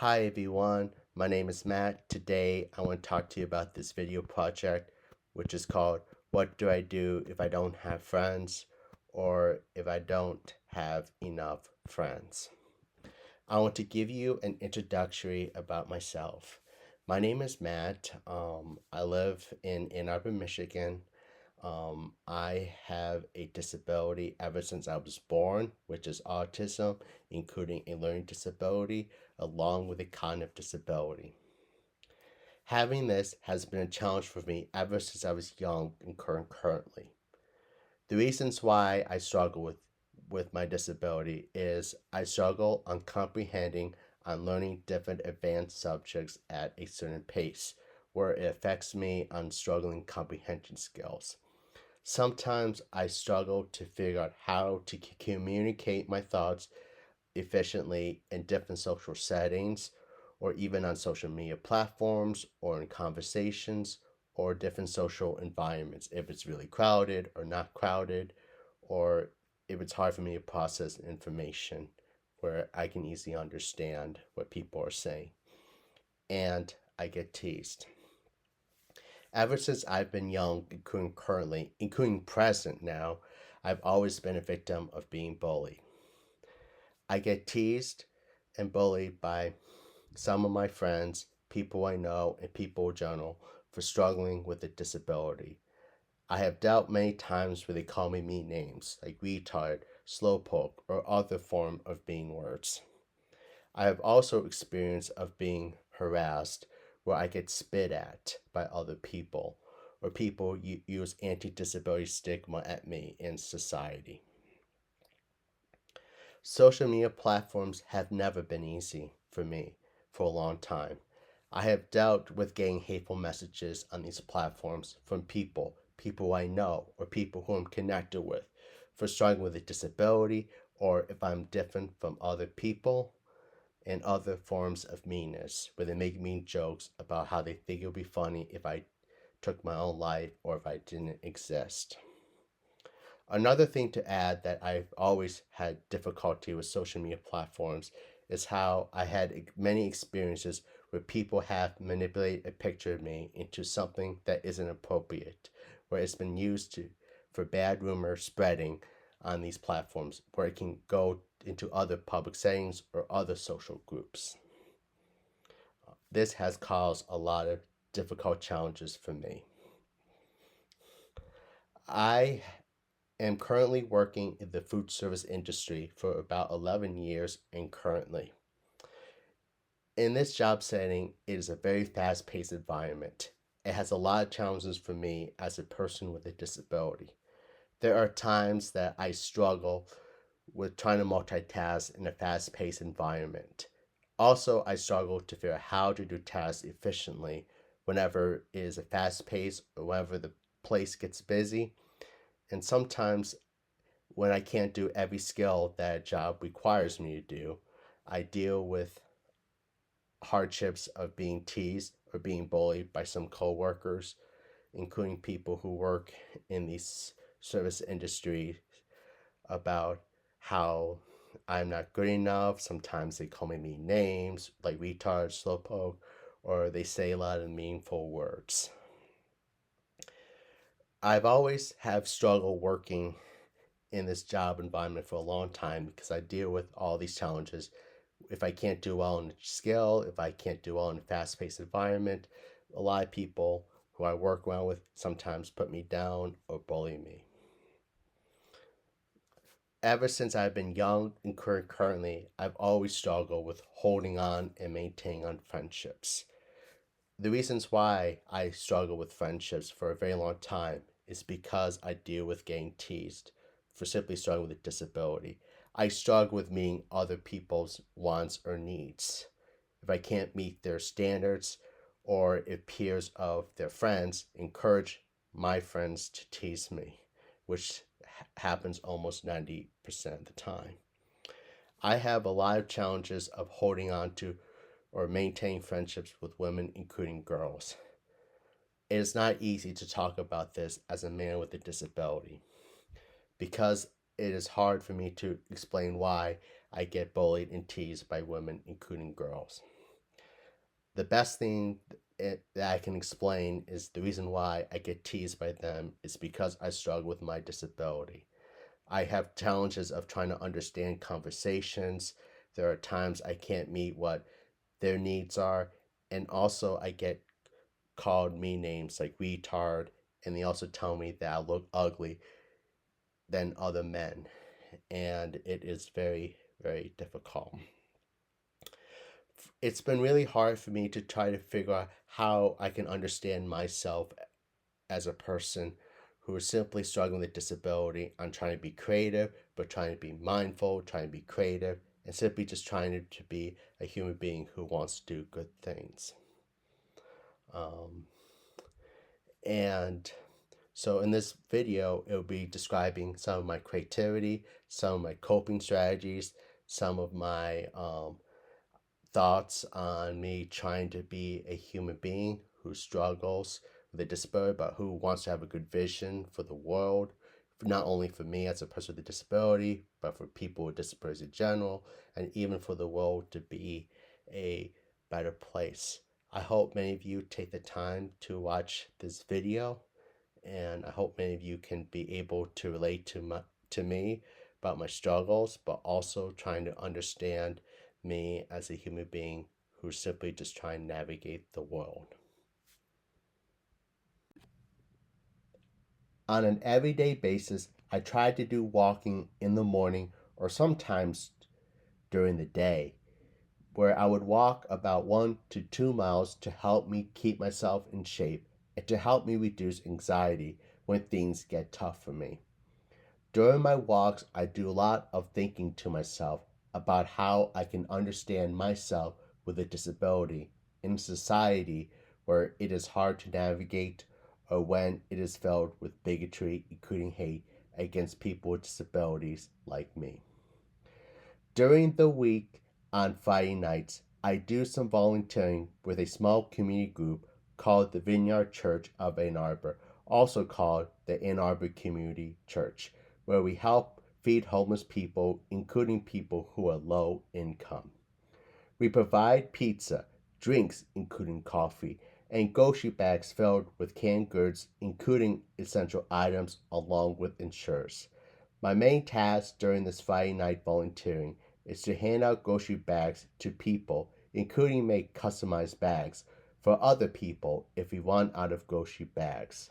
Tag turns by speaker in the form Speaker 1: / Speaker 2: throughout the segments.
Speaker 1: Hi everyone, my name is Matt. Today I want to talk to you about this video project which is called What Do I Do If I Don't Have Friends or If I Don't Have Enough Friends. I want to give you an introductory about myself. My name is Matt. I live in Ann Arbor, Michigan. I have a disability ever since I was born, which is autism, including a learning disability, along with a cognitive disability. Having this has been a challenge for me ever since I was young and currently. The reasons why I struggle with my disability is I struggle on comprehending on learning different advanced subjects at a certain pace, where it affects me on struggling comprehension skills. Sometimes I struggle to figure out how to communicate my thoughts efficiently in different social settings, or even on social media platforms, or in conversations, or different social environments, if it's really crowded or not crowded, or if it's hard for me to process information where I can easily understand what people are saying. And I get teased. Ever since I've been young, including currently, including present now, I've always been a victim of being bullied. I get teased and bullied by some of my friends, people I know, and people in general for struggling with a disability. I have dealt many times where they call me mean names like retard, slowpoke, or other form of mean words. I have also experienced of being harassed where I get spit at by other people or people use anti-disability stigma at me in society. Social media platforms have never been easy for me for a long time. I have dealt with getting hateful messages on these platforms from people I know, or people who I'm connected with, for struggling with a disability, or if I'm different from other people, and other forms of meanness, where they make mean jokes about how they think it would be funny if I took my own life or if I didn't exist. Another thing to add that I've always had difficulty with social media platforms is how I had many experiences where people have manipulated a picture of me into something that isn't appropriate, where it's been used for bad rumor spreading on these platforms, where it can go into other public settings or other social groups. This has caused a lot of difficult challenges for me. I am currently working in the food service industry for about 11 years and currently. In this job setting, it is a very fast paced environment. It has a lot of challenges for me as a person with a disability. There are times that I struggle with trying to multitask in a fast paced environment. Also, I struggle to figure out how to do tasks efficiently whenever it is a fast pace or whenever the place gets busy. And sometimes when I can't do every skill that a job requires me to do, I deal with hardships of being teased or being bullied by some coworkers, including people who work in the service industry, about how I'm not good enough. Sometimes they call me mean names like retard, slowpoke, or they say a lot of meaningful words. I've always have struggled working in this job environment for a long time because I deal with all these challenges. If I can't do well in a skill, if I can't do well in a fast-paced environment, a lot of people who I work around with sometimes put me down or bully me. Ever since I've been young and currently, I've always struggled with holding on and maintaining on friendships. The reasons why I struggle with friendships for a very long time is because I deal with getting teased for simply struggling with a disability. I struggle with meeting other people's wants or needs. If I can't meet their standards, or if peers of their friends encourage my friends to tease me, which happens almost 90% of the time. I have a lot of challenges of holding on to or maintaining friendships with women, including girls. It is not easy to talk about this as a man with a disability because it is hard for me to explain why I get bullied and teased by women, including girls. The best thing that I can explain is the reason why I get teased by them is because I struggle with my disability. I have challenges of trying to understand conversations. There are times I can't meet what their needs are. And also, I get called mean names like retard. And they also tell me that I look ugly than other men. And it is very, very difficult. It's been really hard for me to try to figure out how I can understand myself as a person who is simply struggling with disability. I'm trying to be creative, but trying to be mindful, trying to be creative, and simply just trying to be a human being who wants to do good things. Um, and so in this video, it will be describing some of my creativity, some of my coping strategies, some of my thoughts on me trying to be a human being who struggles with a disability, but who wants to have a good vision for the world, not only for me as a person with a disability, but for people with disabilities in general, and even for the world to be a better place. I hope many of you take the time to watch this video, and I hope many of you can be able to relate to me about my struggles, but also trying to understand me as a human being who's simply just trying to navigate the world. On an everyday basis, I try to do walking in the morning or sometimes during the day, where I would walk about 1 to 2 miles to help me keep myself in shape and to help me reduce anxiety when things get tough for me. During my walks, I do a lot of thinking to myself about how I can understand myself with a disability in a society where it is hard to navigate or when it is filled with bigotry, including hate against people with disabilities like me. During the week on Friday nights, I do some volunteering with a small community group called the Vineyard Church of Ann Arbor, also called the Ann Arbor Community Church, where we help feed homeless people, including people who are low income. We provide pizza, drinks, including coffee, and grocery bags filled with canned goods, including essential items, along with insurance. My main task during this Friday night volunteering is to hand out grocery bags to people, including make customized bags for other people if we run out of grocery bags.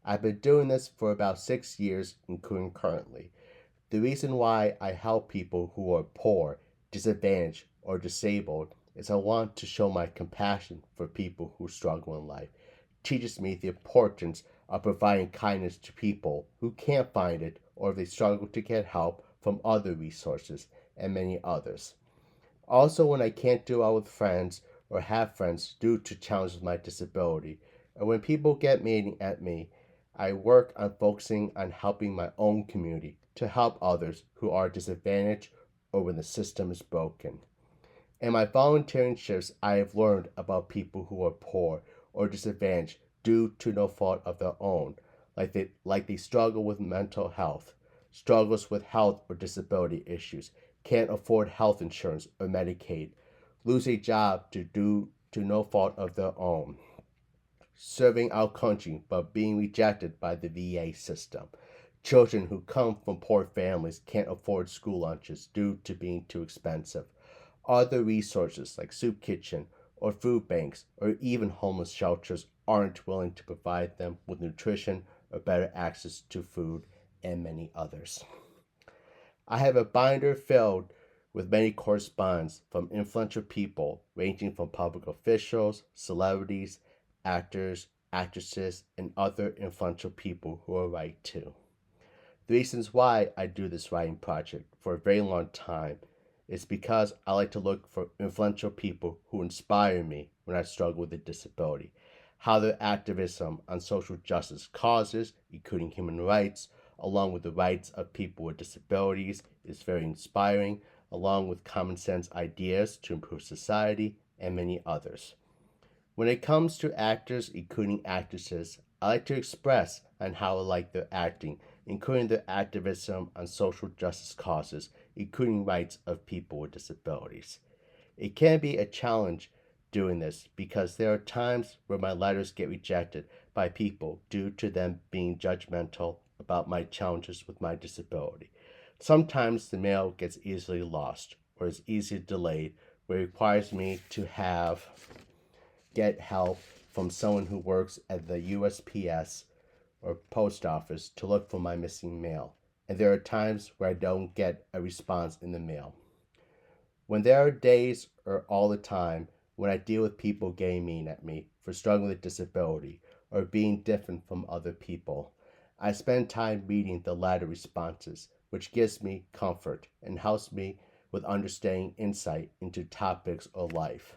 Speaker 1: I've been doing this for about 6 years, including currently. The reason why I help people who are poor, disadvantaged, or disabled is I want to show my compassion for people who struggle in life. It teaches me the importance of providing kindness to people who can't find it or if they struggle to get help from other resources and many others. Also, when I can't do well with friends or have friends due to challenges with my disability, or when people get mad at me, I work on focusing on helping my own community to help others who are disadvantaged or when the system is broken. In my volunteering shifts, I have learned about people who are poor or disadvantaged due to no fault of their own, like they struggle with mental health, struggles with health or disability issues, can't afford health insurance or Medicaid, lose a job due to no fault of their own, serving our country but being rejected by the VA system. Children who come from poor families can't afford school lunches due to being too expensive. Other resources like soup kitchen or food banks or even homeless shelters aren't willing to provide them with nutrition or better access to food, and many others. I have a binder filled with many correspondence from influential people ranging from public officials, celebrities, actors, actresses, and other influential people who are right too. The reasons why I do this writing project for a very long time is because I like to look for influential people who inspire me when I struggle with a disability, how their activism on social justice causes, including human rights, along with the rights of people with disabilities, is very inspiring, along with common sense ideas to improve society, and many others. When it comes to actors, including actresses, I like to express on how I like their acting, including their activism on social justice causes, including rights of people with disabilities. It can be a challenge doing this because there are times where my letters get rejected by people due to them being judgmental about my challenges with my disability. Sometimes the mail gets easily lost or is easily delayed, where it requires me to get help from someone who works at the USPS or post office to look for my missing mail. And there are times where I don't get a response in the mail. When there are days or all the time when I deal with people getting mean at me for struggling with disability or being different from other people, I spend time reading the latter responses, which gives me comfort and helps me with understanding insight into topics of life.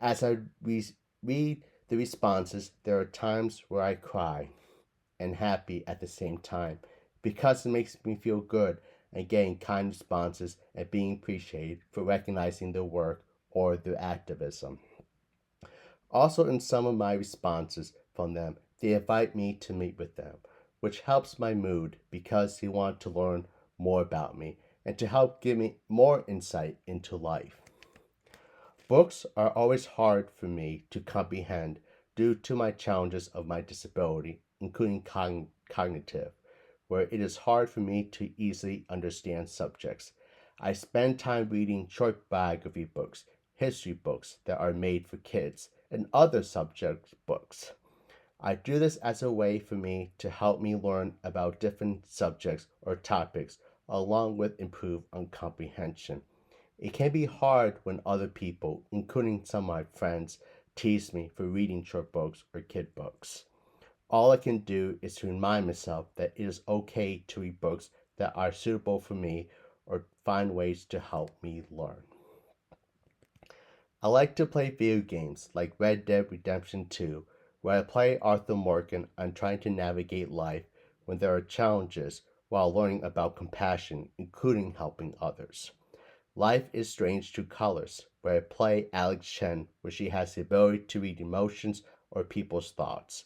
Speaker 1: As I read the responses, there are times where I cry and happy at the same time because it makes me feel good and getting kind responses and being appreciated for recognizing their work or their activism. Also, in some of my responses from them, they invite me to meet with them, which helps my mood because they want to learn more about me and to help give me more insight into life. Books are always hard for me to comprehend due to my challenges of my disability, including cognitive, where it is hard for me to easily understand subjects. I spend time reading short biography books, history books that are made for kids, and other subject books. I do this as a way for me to help me learn about different subjects or topics, along with improve on comprehension. It can be hard when other people, including some of my friends, tease me for reading short books or kid books. All I can do is to remind myself that it is okay to read books that are suitable for me or find ways to help me learn. I like to play video games like Red Dead Redemption 2, where I play Arthur Morgan on trying to navigate life when there are challenges while learning about compassion, including helping others. Life is Strange True Colors, where I play Alex Chen, where she has the ability to read emotions or people's thoughts.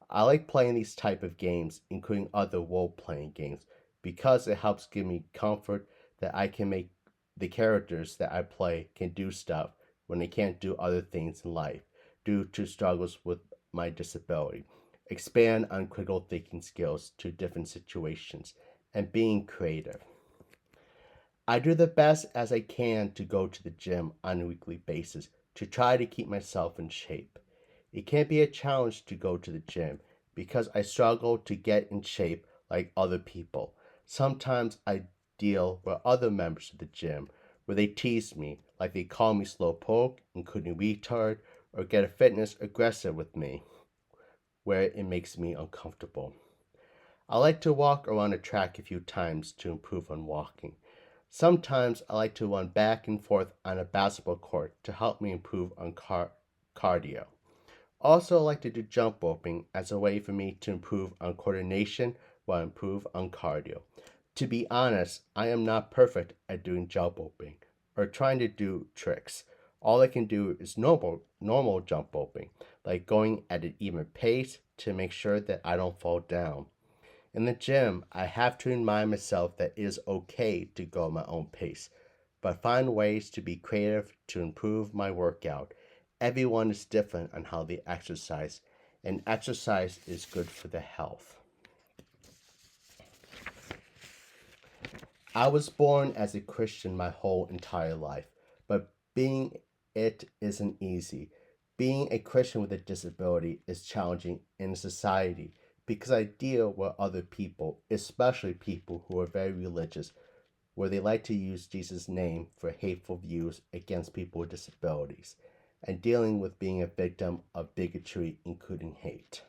Speaker 1: I like playing these type of games, including other role-playing games, because it helps give me comfort that I can make the characters that I play can do stuff when they can't do other things in life due to struggles with my disability, expand on critical thinking skills to different situations, and being creative. I do the best as I can to go to the gym on a weekly basis to try to keep myself in shape. It can be a challenge to go to the gym because I struggle to get in shape like other people. Sometimes I deal with other members of the gym where they tease me, like they call me slowpoke, including retard, or get a fitness aggressive with me, where it makes me uncomfortable. I like to walk around a track a few times to improve on walking. Sometimes I like to run back and forth on a basketball court to help me improve on cardio. Also, I like to do jump roping as a way for me to improve on coordination while improve on cardio. To be honest, I am not perfect at doing jump roping or trying to do tricks. All I can do is normal jump roping, like going at an even pace to make sure that I don't fall down. In the gym, I have to remind myself that it is okay to go at my own pace, but find ways to be creative to improve my workout. Everyone is different on how they exercise, and exercise is good for the health. I was born as a Christian my whole entire life, but being it isn't easy. Being a Christian with a disability is challenging in society because I deal with other people, especially people who are very religious, where they like to use Jesus' name for hateful views against people with disabilities, and dealing with being a victim of bigotry, including hate.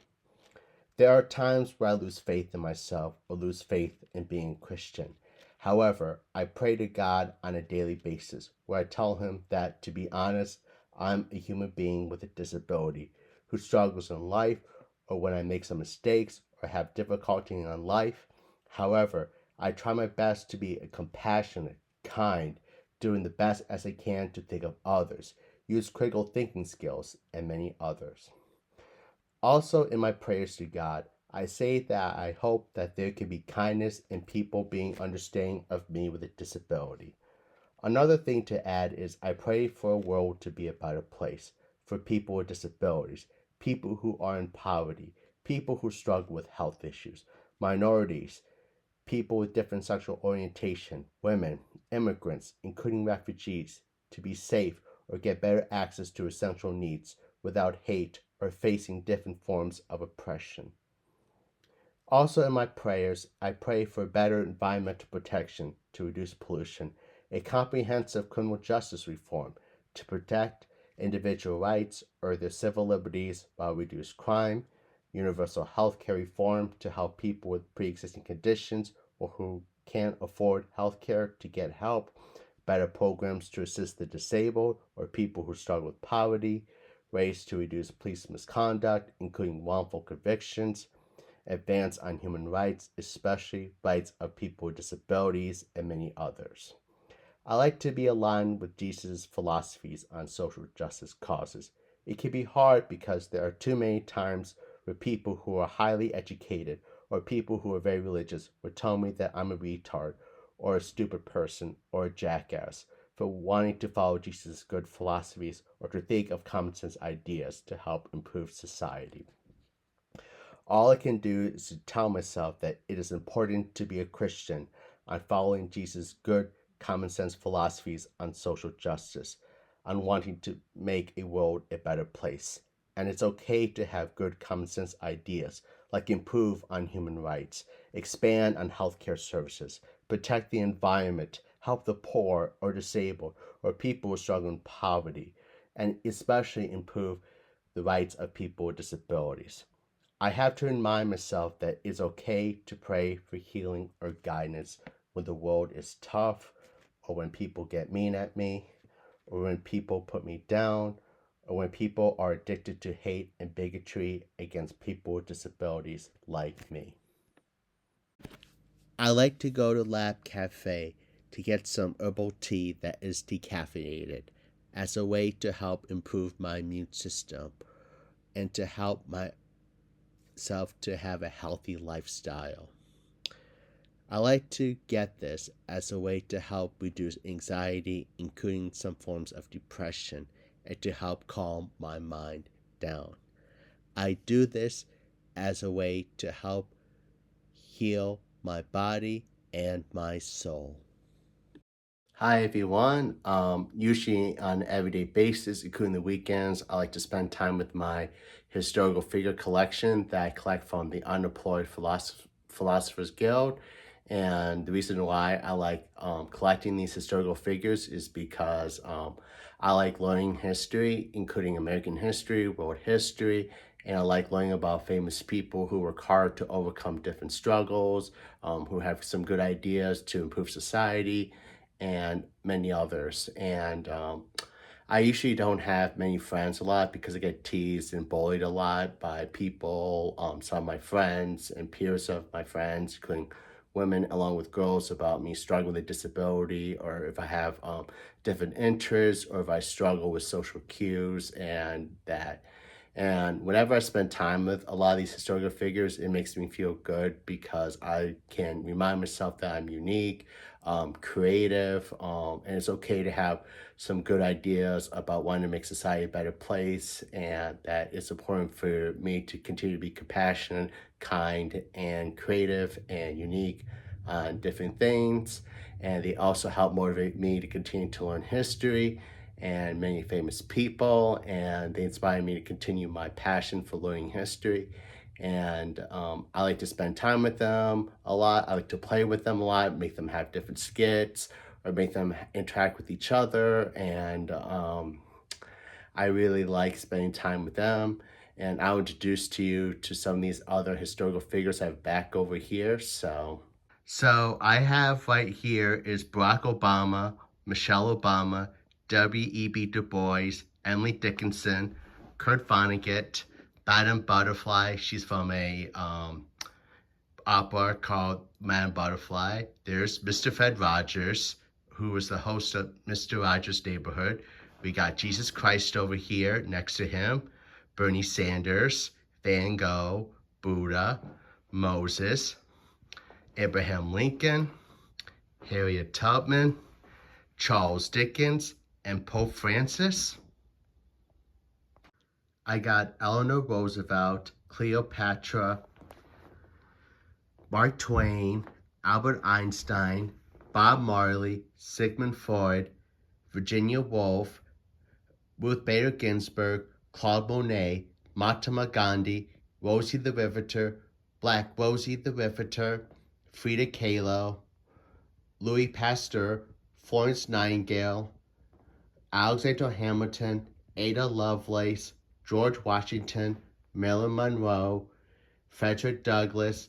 Speaker 1: There are times where I lose faith in myself or lose faith in being a Christian. However, I pray to God on a daily basis where I tell Him that, to be honest, I'm a human being with a disability who struggles in life or when I make some mistakes or have difficulty in life. However, I try my best to be a compassionate, kind, doing the best as I can to think of others, use critical thinking skills, and many others. Also, in my prayers to God, I say that I hope that there can be kindness in people being understanding of me with a disability. Another thing to add is I pray for a world to be a better place, for people with disabilities, people who are in poverty, people who struggle with health issues, minorities, people with different sexual orientation, women, immigrants, including refugees, to be safe or get better access to essential needs without hate or facing different forms of oppression. Also, in my prayers, I pray for better environmental protection to reduce pollution, a comprehensive criminal justice reform to protect individual rights or their civil liberties while reduce crime, universal health care reform to help people with pre existing conditions or who can't afford health care to get help, better programs to assist the disabled or people who struggle with poverty, ways to reduce police misconduct, including wrongful convictions, advance on human rights, especially rights of people with disabilities, and many others. I like to be aligned with Jesus' philosophies on social justice causes. It can be hard because there are too many times where people who are highly educated or people who are very religious would tell me that I'm a retard or a stupid person or a jackass for wanting to follow Jesus' good philosophies or to think of common sense ideas to help improve society. All I can do is to tell myself that it is important to be a Christian on following Jesus' good, common sense philosophies on social justice, on wanting to make a world a better place. And it's okay to have good common sense ideas, like improve on human rights, expand on healthcare services, protect the environment, help the poor or disabled or people who struggle in poverty, and especially improve the rights of people with disabilities. I have to remind myself that it's okay to pray for healing or guidance when the world is tough, or when people get mean at me, or when people put me down, or when people are addicted to hate and bigotry against people with disabilities like me. I like to go to Lab Cafe to get some herbal tea that is decaffeinated as a way to help improve my immune system and to help myself to have a healthy lifestyle. I like to get this as a way to help reduce anxiety, including some forms of depression, and to help calm my mind down. I do this as a way to help heal my body and my soul. Hi everyone. Usually on an everyday basis, including the weekends, I like to spend time with my historical figure collection that I collect from the Unemployed Philosophers Guild. And the reason why I like collecting these historical figures is because I like learning history, including American history, world history, and I like learning about famous people who work hard to overcome different struggles, who have some good ideas to improve society, and many others. And I usually don't have many friends a lot because I get teased and bullied a lot by people, some of my friends and peers of my friends, including women along with girls, about me struggling with a disability, or if I have different interests, or if I struggle with social cues and that. And whenever I spend time with a lot of these historical figures, it makes me feel good because I can remind myself that I'm unique, creative, and it's okay to have some good ideas about wanting to make society a better place, and that it's important for me to continue to be compassionate, kind, and creative and unique on different things. And they also help motivate me to continue to learn history and many famous people, and they inspire me to continue my passion for learning history. And I like to spend time with them a lot. I like to play with them a lot, make them have different skits, or make them interact with each other. And I really like spending time with them. And I'll introduce to you to some of these other historical figures I have back over here. So I have right here is Barack Obama, Michelle Obama, W.E.B. Du Bois, Emily Dickinson, Kurt Vonnegut, Madame Butterfly. She's from a opera called Madame Butterfly. There's Mr. Fred Rogers, who was the host of Mr. Rogers' Neighborhood. We got Jesus Christ over here next to him, Bernie Sanders, Van Gogh, Buddha, Moses, Abraham Lincoln, Harriet Tubman, Charles Dickens, and Pope Francis. I got Eleanor Roosevelt, Cleopatra, Mark Twain, Albert Einstein, Bob Marley, Sigmund Freud, Virginia Woolf, Ruth Bader Ginsburg, Claude Monet, Mahatma Gandhi, Rosie the Riveter, Black Rosie the Riveter, Frida Kahlo, Louis Pasteur, Florence Nightingale, Alexander Hamilton, Ada Lovelace, George Washington, Marilyn Monroe, Frederick Douglass,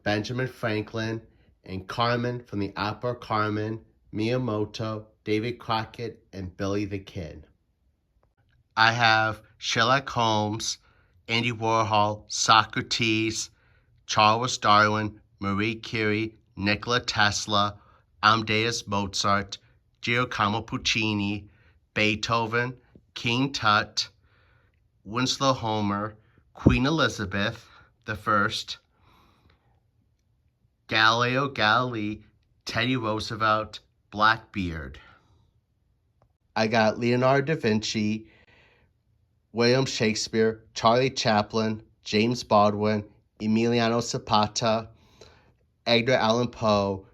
Speaker 1: Benjamin Franklin, and Carmen from the opera Carmen, Miyamoto, David Crockett, and Billy the Kid. I have Sherlock Holmes, Andy Warhol, Socrates, Charles Darwin, Marie Curie, Nikola Tesla, Amadeus Mozart, Giacomo Puccini, Beethoven, King Tut, Winslow Homer, Queen Elizabeth I, Galileo Galilei, Teddy Roosevelt, Blackbeard. I got Leonardo da Vinci, William Shakespeare, Charlie Chaplin, James Baldwin, Emiliano Zapata, Edgar Allan Poe,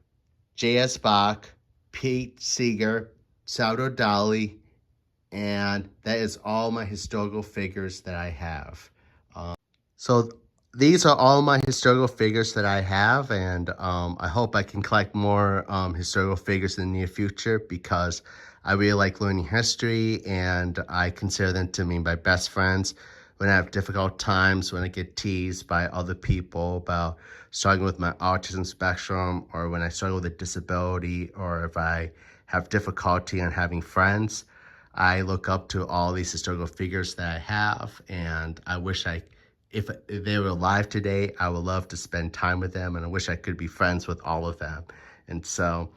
Speaker 1: J.S. Bach, Pete Seeger, Salvador Dali, and that is all my historical figures that I have. So these are all my historical figures that I have, and I hope I can collect more historical figures in the near future because I really like learning history, and I consider them to be my best friends when I have difficult times, when I get teased by other people about struggling with my autism spectrum, or when I struggle with a disability, or if I have difficulty in having friends. I look up to all these historical figures that I have, and I wish if they were alive today, I would love to spend time with them, and I wish I could be friends with all of them. And so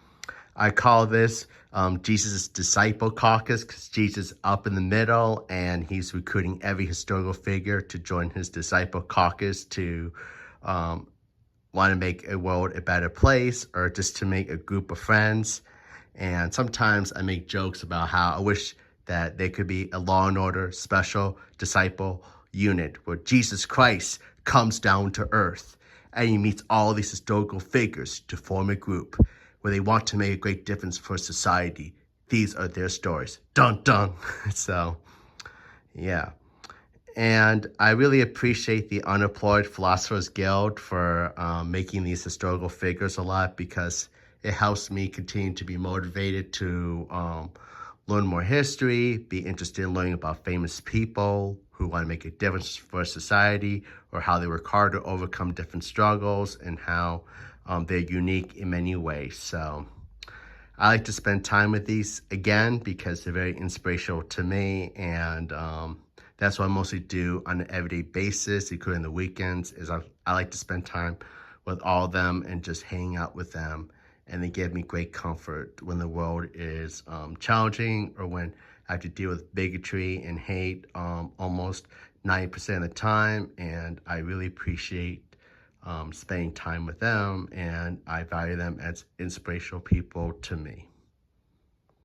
Speaker 1: I call this Jesus' Disciple Caucus because Jesus is up in the middle, and he's recruiting every historical figure to join his Disciple Caucus to want to make a world a better place, or just to make a group of friends. And sometimes I make jokes about how I wish that there could be a Law and Order special disciple unit where Jesus Christ comes down to earth and he meets all these historical figures to form a group where they want to make a great difference for society. These are their stories. Dun dun. So, yeah. And I really appreciate the Unemployed Philosophers Guild for making these historical figures a lot, because it helps me continue to be motivated to learn more history, be interested in learning about famous people who want to make a difference for society, or how they work hard to overcome different struggles, and how they're unique in many ways. So I like to spend time with these again because they're very inspirational to me, and that's what I mostly do on an everyday basis, including the weekends, is I like to spend time with all of them and just hang out with them. And they give me great comfort when the world is challenging, or when I have to deal with bigotry and hate almost 90% of the time. And I really appreciate spending time with them, and I value them as inspirational people to me.